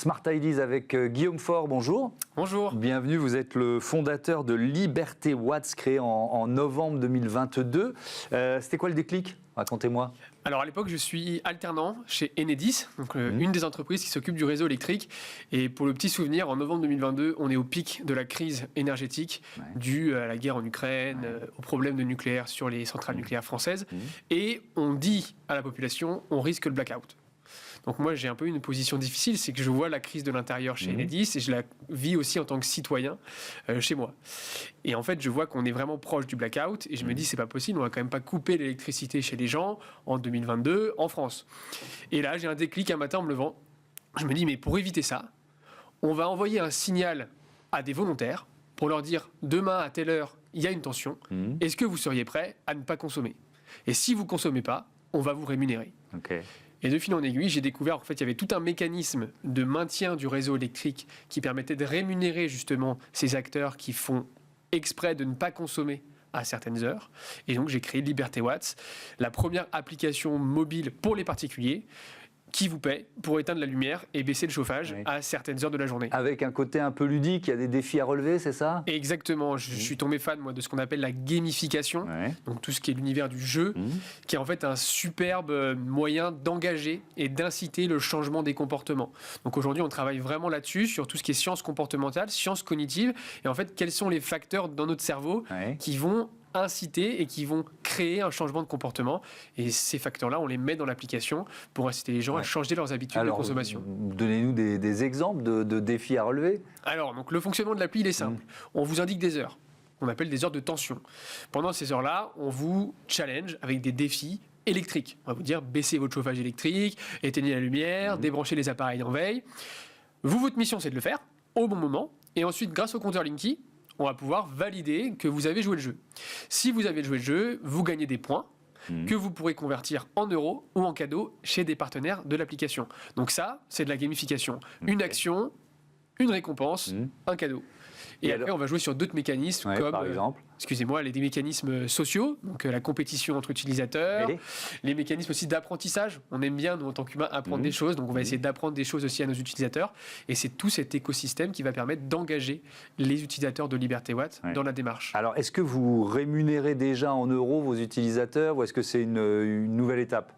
Smart Ideas avec Guillaume Faure, bonjour. Bonjour. Bienvenue, vous êtes le fondateur de Liberté Watts, créé en novembre 2022. C'était quoi le déclic? Racontez-moi. Alors à l'époque, je suis alternant chez Enedis, donc une des entreprises qui s'occupe du réseau électrique. Et pour le petit souvenir, en novembre 2022, on est au pic de la crise énergétique due à la guerre en Ukraine, aux problèmes de nucléaire sur les centrales nucléaires françaises. Et on dit à la population, on risque le blackout. Donc moi, j'ai un peu une position difficile, c'est que je vois la crise de l'intérieur chez Enedis et je la vis aussi en tant que citoyen chez moi. Et en fait, je vois qu'on est vraiment proche du blackout et je me dis, c'est pas possible, on va quand même pas couper l'électricité chez les gens en 2022 en France. Et là, j'ai un déclic un matin en me levant. Je me dis, mais pour éviter ça, on va envoyer un signal à des volontaires pour leur dire, demain à telle heure, il y a une tension. Est-ce que vous seriez prêts à ne pas consommer? Et si vous consommez pas, on va vous rémunérer. Okay. Et de fil en aiguille, j'ai découvert qu'en fait, il y avait tout un mécanisme de maintien du réseau électrique qui permettait de rémunérer justement ces acteurs qui font exprès de ne pas consommer à certaines heures. Et donc, j'ai créé Liberté Watts, la première application mobile pour les particuliers qui vous paie pour éteindre la lumière et baisser le chauffage à certaines heures de la journée. Avec un côté un peu ludique, il y a des défis à relever, c'est ça? Exactement. Je suis tombé fan, moi, de ce qu'on appelle la gamification, donc tout ce qui est l'univers du jeu, qui est en fait un superbe moyen d'engager et d'inciter le changement des comportements. Donc aujourd'hui, on travaille vraiment là-dessus, sur tout ce qui est sciences comportementales, sciences cognitives, et en fait, quels sont les facteurs dans notre cerveau qui vont inciter et qui vont créer un changement de comportement. Et ces facteurs-là, on les met dans l'application pour inciter les gens à changer leurs habitudes de consommation. Donnez-nous des exemples de défis à relever. Alors, donc, le fonctionnement de l'appli, il est simple. On vous indique des heures, qu'on appelle des heures de tension. Pendant ces heures-là, on vous challenge avec des défis électriques. On va vous dire, baissez votre chauffage électrique, éteignez la lumière, débranchez les appareils en veille. Vous, votre mission, c'est de le faire au bon moment. Et ensuite, grâce au compteur Linky, on va pouvoir valider que vous avez joué le jeu. Si vous avez joué le jeu, vous gagnez des points que vous pourrez convertir en euros ou en cadeaux chez des partenaires de l'application. Donc ça, c'est de la gamification. Une action, une récompense, un cadeau. Et après, on va jouer sur d'autres mécanismes comme, par exemple, des mécanismes sociaux, donc la compétition entre utilisateurs, les mécanismes aussi d'apprentissage. On aime bien, nous, en tant qu'humains, apprendre des choses, donc on va essayer d'apprendre des choses aussi à nos utilisateurs. Et c'est tout cet écosystème qui va permettre d'engager les utilisateurs de Liberté Watts dans la démarche. Alors, est-ce que vous rémunérez déjà en euros vos utilisateurs ou est-ce que c'est une nouvelle étape?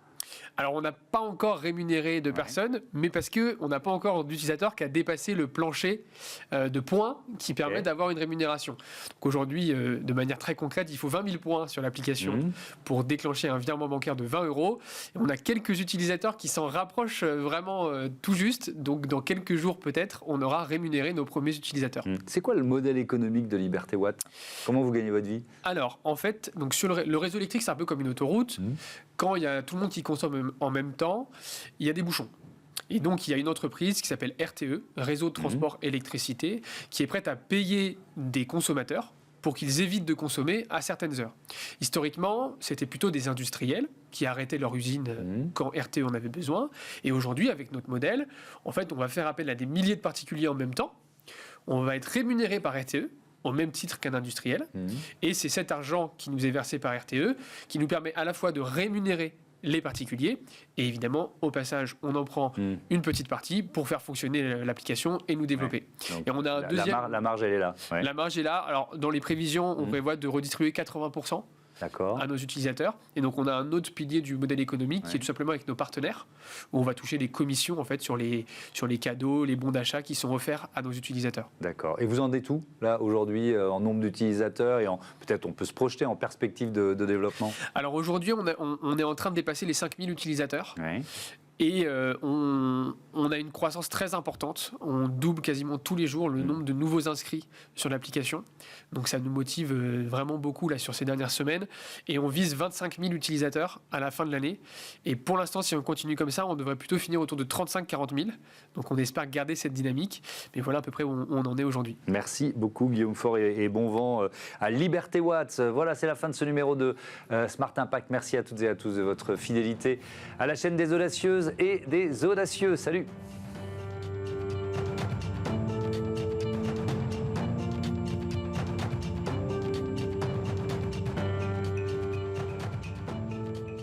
Alors, on n'a pas encore rémunéré de personnes, mais parce qu'on n'a pas encore d'utilisateur qui a dépassé le plancher de points qui permet d'avoir une rémunération. Donc aujourd'hui, de manière très concrète, il faut 20 000 points sur l'application pour déclencher un virement bancaire de 20 €. Et on a quelques utilisateurs qui s'en rapprochent vraiment tout juste. Donc dans quelques jours peut-être, on aura rémunéré nos premiers utilisateurs. C'est quoi le modèle économique de Liberté Watts? Comment vous gagnez votre vie? Alors, en fait, donc sur le réseau électrique, c'est un peu comme une autoroute. Quand il y a tout le monde qui consomme en même temps, il y a des bouchons. Et donc, il y a une entreprise qui s'appelle RTE, Réseau de Transport Électricité, qui est prête à payer des consommateurs pour qu'ils évitent de consommer à certaines heures. Historiquement, c'était plutôt des industriels qui arrêtaient leur usine quand RTE en avait besoin. Et aujourd'hui, avec notre modèle, en fait, on va faire appel à des milliers de particuliers en même temps. On va être rémunéré par RTE, au même titre qu'un industriel. Et c'est cet argent qui nous est versé par RTE qui nous permet à la fois de rémunérer les particuliers, et évidemment, au passage, on en prend une petite partie pour faire fonctionner l'application et nous développer. Donc, et on a un deuxième... La marge, elle est là. La marge est là. Alors, dans les prévisions, on prévoit de redistribuer 80% à nos utilisateurs. Et donc, on a un autre pilier du modèle économique qui est tout simplement avec nos partenaires, où on va toucher des commissions en fait, sur les cadeaux, les bons d'achat qui sont offerts à nos utilisateurs. D'accord. Et vous en êtes où, là, aujourd'hui, en nombre d'utilisateurs et peut-être on peut se projeter en perspective de développement? Alors, aujourd'hui, on est en train de dépasser les 5000 utilisateurs. Et on a une croissance très importante. On double quasiment tous les jours le nombre de nouveaux inscrits sur l'application. Donc ça nous motive vraiment beaucoup là, sur ces dernières semaines. Et on vise 25 000 utilisateurs à la fin de l'année. Et pour l'instant, si on continue comme ça, on devrait plutôt finir autour de 35-40 000. Donc on espère garder cette dynamique. Mais voilà à peu près où on en est aujourd'hui. Merci beaucoup Guillaume Faure et bon vent à Liberté Watts. Voilà, c'est la fin de ce numéro de Smart Impact. Merci à toutes et à tous de votre fidélité à la chaîne des audacieuses et des audacieux. Salut!